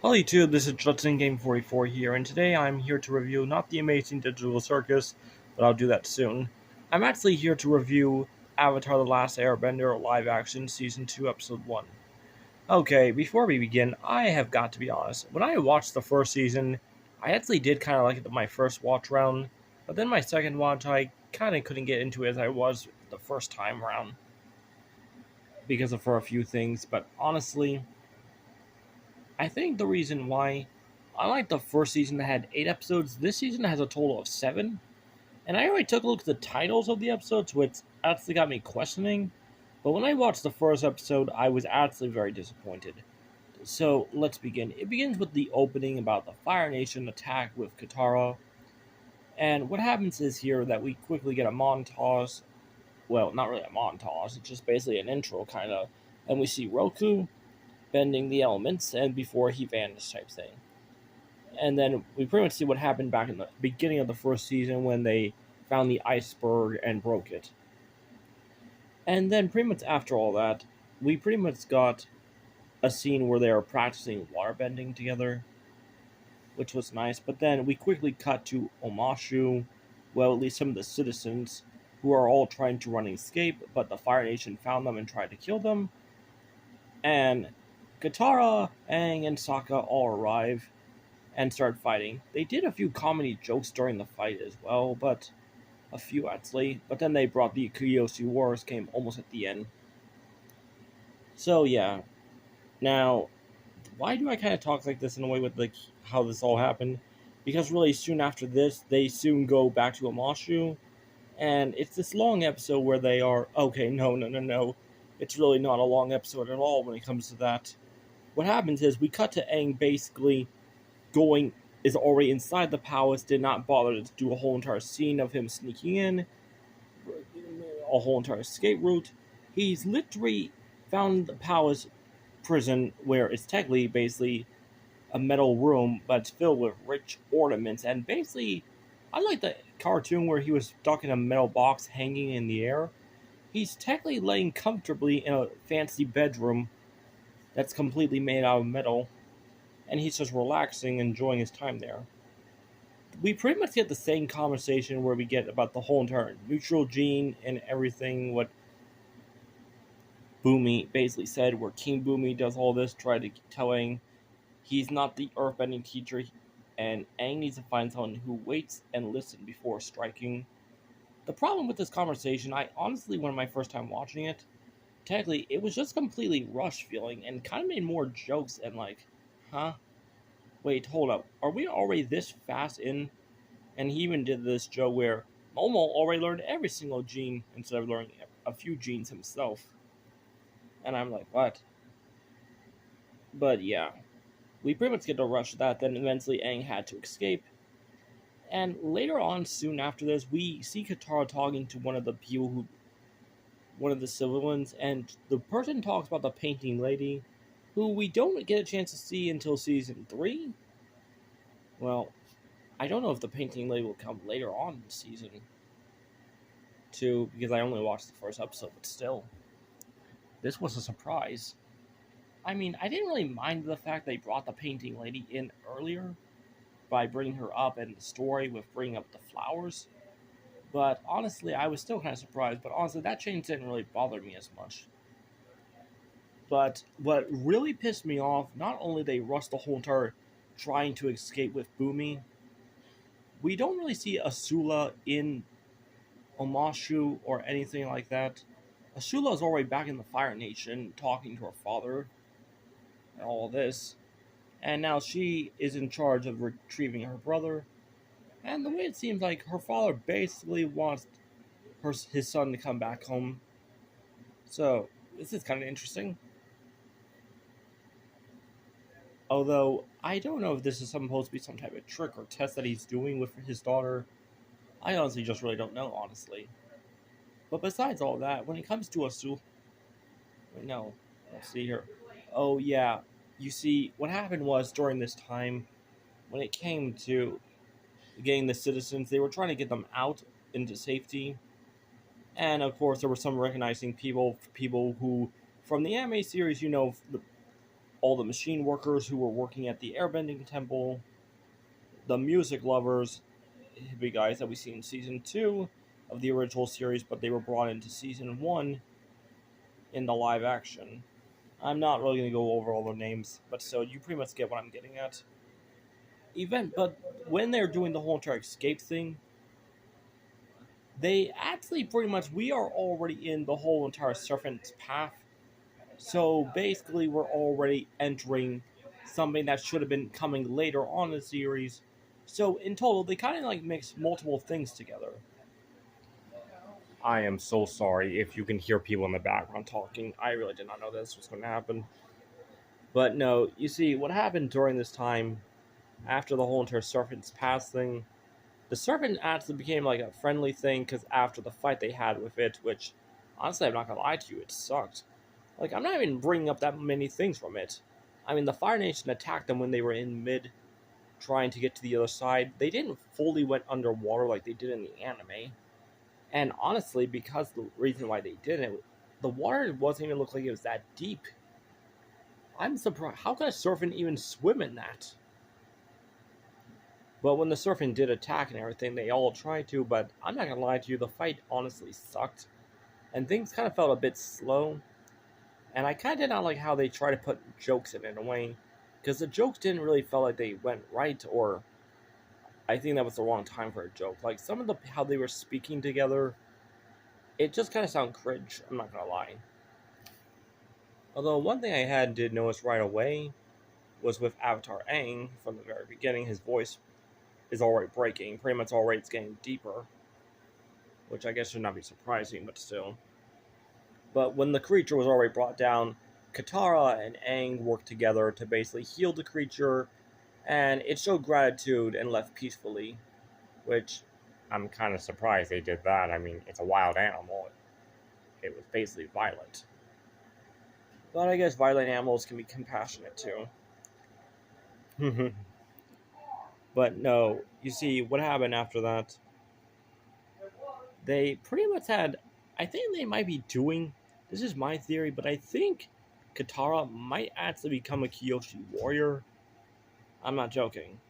Hello YouTube, this is Judson Game 44 here, and today I'm here to review not the amazing Digital Circus, but I'll do that soon. I'm actually here to review Avatar The Last Airbender live action season 2 episode 1. Okay, before we begin, I have got to be honest. When I watched the first season, I actually did kind of like it my first watch round, but then my second watch I kind of couldn't get into it as I was the first time around because of for a few things, but honestly, I think the reason why I like the first season that had 8 episodes, this season has a total of 7. And I already took a look at the titles of the episodes, which actually got me questioning. But when I watched the first episode, I was actually very disappointed. So let's begin. It begins with the opening about the Fire Nation attack with Katara. And what happens is here that we quickly get a montage. Well, not really a montage, it's just basically an intro kind of. And we see Roku bending the elements and before he vanished type thing. And then we pretty much see what happened back in the beginning of the first season when they found the iceberg and broke it. And then pretty much after all that, we pretty much got a scene where they are practicing waterbending together, which was nice. But then we quickly cut to Omashu, well, at least some of the citizens, who are all trying to run and escape, but the Fire Nation found them and tried to kill them. And Katara, Aang, and Sokka all arrive and start fighting. They did a few comedy jokes during the fight as well, but a few actually. But then they brought the Kyoshi Wars game almost at the end. So yeah. Now, why do I kind of talk like this in a way with like how this all happened? Because really soon after this, they soon go back to Amashu, and it's this long episode where they are okay. No. It's really not a long episode at all when it comes to that. What happens is we cut to Aang basically going is already inside the palace, did not bother to do a whole entire scene of him sneaking in, a whole entire escape route. He's literally found the palace prison where it's technically basically a metal room, but it's filled with rich ornaments. And basically, I like the cartoon where he was stuck in a metal box hanging in the air. He's technically laying comfortably in a fancy bedroom that's completely made out of metal, and he's just relaxing, enjoying his time there. We pretty much get the same conversation where we get about the whole entire neutral gene and everything. What Boomy basically said, where King Boomy does all this, try to telling he's not the earthbending teacher, and Aang needs to find someone who waits and listens before striking. The problem with this conversation, I honestly, when my first time watching it, technically, it was just completely rushed feeling and kind of made more jokes and like, huh? Wait, hold up. Are we already this fast in? And he even did this joke where Momo already learned every single gene instead of learning a few genes himself. And I'm like, what? But yeah, we pretty much get to rush that. Then eventually Aang had to escape. And later on, soon after this, we see Katara talking to one of the people who, one of the civilians, and the person talks about the painting lady, who we don't get a chance to see until season 3. Well, I don't know if the painting lady will come later on in season 2 because I only watched the first episode, but still, this was a surprise. I mean, I didn't really mind the fact they brought the painting lady in earlier by bringing her up in the story with bringing up the flowers. But honestly, I was still kind of surprised. But honestly, that change didn't really bother me as much. But what really pissed me off, not only they rushed the whole entire trying to escape with Boomy, we don't really see Asula in Omashu or anything like that. Asula is already back in the Fire Nation talking to her father and all this. And now she is in charge of retrieving her brother. And the way it seems like her father basically wants his son to come back home. So, this is kind of interesting. Although, I don't know if this is supposed to be some type of trick or test that he's doing with his daughter. I honestly just really don't know, honestly. But besides all that, when it comes to Asul... Wait, no. Let's see here. Oh, yeah. You see, what happened was during this time, when it came to getting the citizens, they were trying to get them out into safety. And of course, there were some recognizing people who, from the anime series, all the machine workers who were working at the airbending temple, the music lovers, hippie guys that we see in season 2 of the original series, but they were brought into season 1 in the live action. I'm not really going to go over all their names, but so you pretty much get what I'm getting at. But when they're doing the whole entire escape thing, they actually pretty much, we are already in the whole entire serpent's path. So basically, we're already entering something that should have been coming later on in the series. So in total, they kind of like mix multiple things together. I am so sorry if you can hear people in the background talking. I really did not know this was going to happen. But no, you see, what happened during this time, after the whole entire Serpent's Pass thing, the Serpent actually became like a friendly thing because after the fight they had with it, which, honestly, I'm not going to lie to you, it sucked. Like, I'm not even bringing up that many things from it. I mean, the Fire Nation attacked them when they were in mid, trying to get to the other side. They didn't fully went underwater like they did in the anime. And honestly, because the reason why they didn't, the water wasn't even look like it was that deep. I'm surprised. How could a serpent even swim in that? But when the serpent did attack and everything, they all tried to, but I'm not gonna lie to you, the fight honestly sucked. And things kind of felt a bit slow. And I kind of did not like how they tried to put jokes in a way. Because the jokes didn't really feel like they went right, or I think that was the wrong time for a joke. Like, some of the how they were speaking together, it just kind of sounded cringe, I'm not gonna lie. Although, one thing I did notice right away was with Avatar Aang, from the very beginning, his voice is already breaking. Pretty much already it's getting deeper. Which I guess should not be surprising, but still. But when the creature was already brought down, Katara and Aang worked together to basically heal the creature, and it showed gratitude and left peacefully. Which, I'm kind of surprised they did that. I mean, it's a wild animal. It was basically violent. But I guess violent animals can be compassionate too. But no, you see, what happened after that? They pretty much had. I think they might be doing. This is my theory, but I think Katara might actually become a Kyoshi warrior. I'm not joking.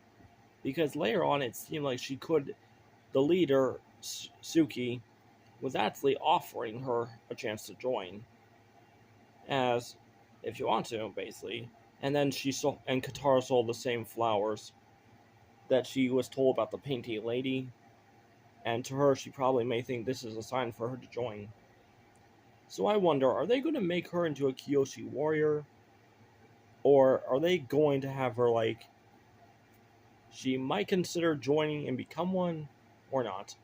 Because later on, it seemed like she could. The leader, Suki, was actually offering her a chance to join. As, if you want to, basically. And then and Katara saw the same flowers that she was told about the painting lady, and to her, she probably may think this is a sign for her to join. So I wonder, are they going to make her into a Kyoshi warrior? Or are they going to have her, like, she might consider joining and become one, or not?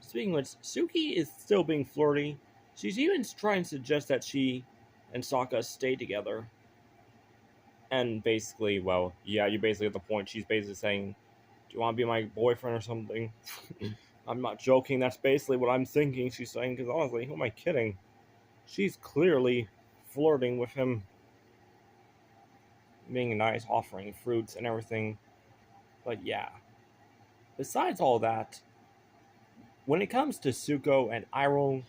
Speaking of which, Suki is still being flirty. She's even trying to suggest that she and Sokka stay together. And basically, well, yeah, you're basically at the point. She's basically saying, do you want to be my boyfriend or something? I'm not joking. That's basically what I'm thinking she's saying. Because honestly, who am I kidding? She's clearly flirting with him. Being nice, offering fruits and everything. But yeah. Besides all that, when it comes to Zuko and Iroh,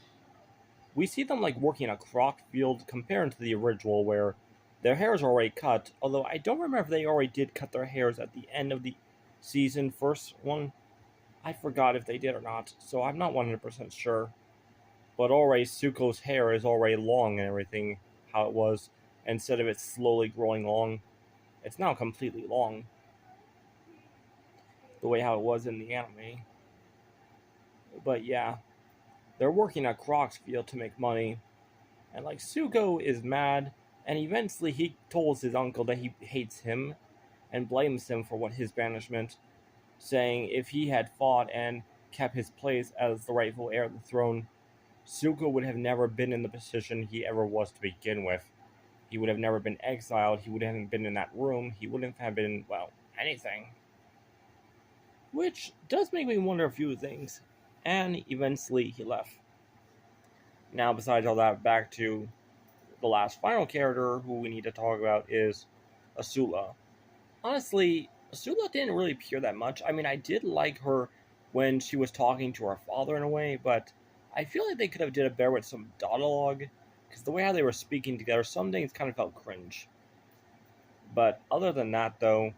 we see them like working a croc field compared to the original where their hairs are already cut, although I don't remember if they already did cut their hairs at the end of the season first one. I forgot if they did or not, so I'm not 100% sure. But already Zuko's hair is already long and everything, how it was. Instead of it slowly growing long, it's now completely long. The way how it was in the anime. But yeah, they're working at Croc's field to make money. And like Zuko is mad, and eventually he tells his uncle that he hates him and blames him for what his banishment, saying if he had fought and kept his place as the rightful heir of the throne, Zuko would have never been in the position he ever was to begin with. He would have never been exiled, he would have been in that room, he wouldn't have been, well, anything. Which does make me wonder a few things. And eventually he left. Now, besides all that, back to the last final character who we need to talk about is Azula. Honestly, Azula didn't really appear that much. I mean, I did like her when she was talking to her father in a way, but I feel like they could have did a better with some dialogue. because the way how they were speaking together, some things kind of felt cringe. But other than that, though,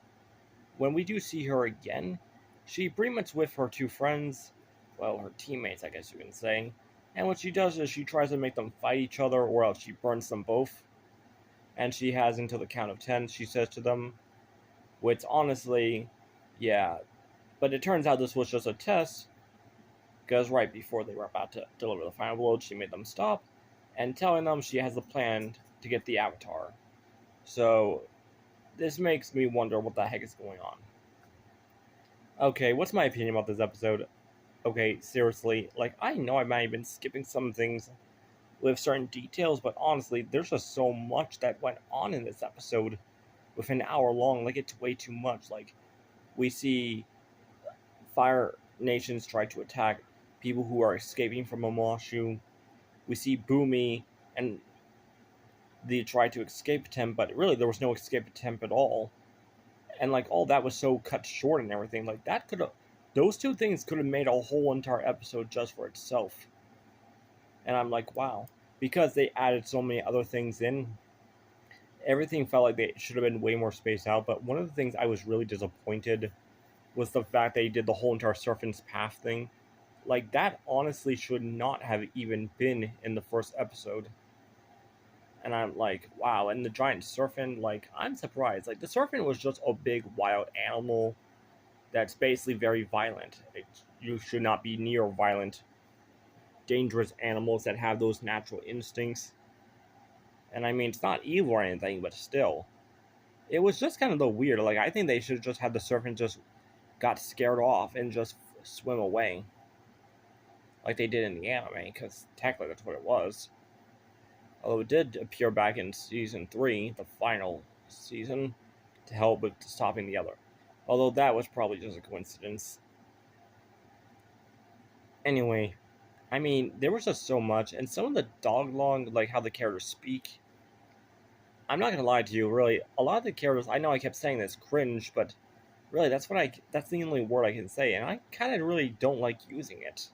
when we do see her again, she pretty much with her two friends, well, her teammates, I guess you can say. And what she does is she tries to make them fight each other, or else she burns them both. And she has until the count of 10, she says to them. Which honestly, yeah. But it turns out this was just a test, because right before they were about to deliver the final blow, she made them stop, and telling them she has a plan to get the Avatar. So, this makes me wonder what the heck is going on. Okay, what's my opinion about this episode? Okay, seriously, like, I know I might have been skipping some things with certain details, but honestly, there's just so much that went on in this episode with an hour long. Like, it's way too much. Like, we see Fire Nations try to attack people who are escaping from Amashu. We see Boomy and they try to escape attempt, but really there was no escape attempt at all. And like all that was so cut short and everything. Like that could have, those two things could have made a whole entire episode just for itself. And I'm like, wow, because they added so many other things in. Everything felt like they should have been way more spaced out. But one of the things I was really disappointed was the fact they did the whole entire Serpent's Path thing. Like that honestly should not have even been in the first episode. And I'm like, wow, and the giant serpent, like, I'm surprised. Like, the serpent was just a big wild animal that's basically very violent. You should not be near violent, dangerous animals that have those natural instincts. And I mean, it's not evil or anything, but still. It was just kind of the weird. Like, I think they should have just had the serpent just got scared off and just swim away. Like they did in the anime, because technically that's what it was. Although it did appear back in Season 3, the final season, to help with stopping the other. Although that was probably just a coincidence. Anyway, I mean, there was just so much, and some of the dialogue, like how the characters speak, I'm not gonna lie to you, really, a lot of the characters, I know I kept saying this, cringe, but really, that's the only word I can say, and I kind of really don't like using it.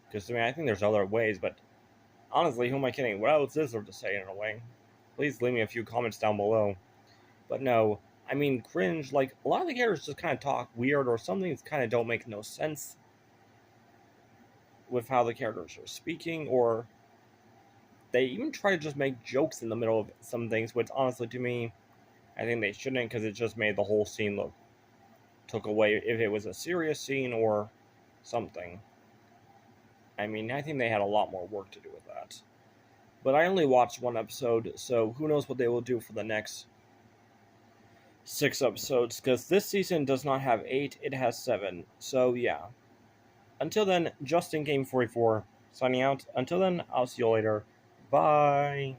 Because, I mean, I think there's other ways, but honestly, who am I kidding? What else is there to say in a way? Please leave me a few comments down below. But no, I mean, cringe, like, a lot of the characters just kind of talk weird, or some things kind of don't make no sense with how the characters are speaking, or they even try to just make jokes in the middle of some things, which honestly, to me, I think they shouldn't, because it just made the whole scene took away if it was a serious scene or something. I mean, I think they had a lot more work to do with that. But I only watched one episode, so who knows what they will do for the next 6 episodes, because this season does not have 8, it has 7. So yeah. Until then, Justin Game 44 signing out. Until then, I'll see you later. Bye.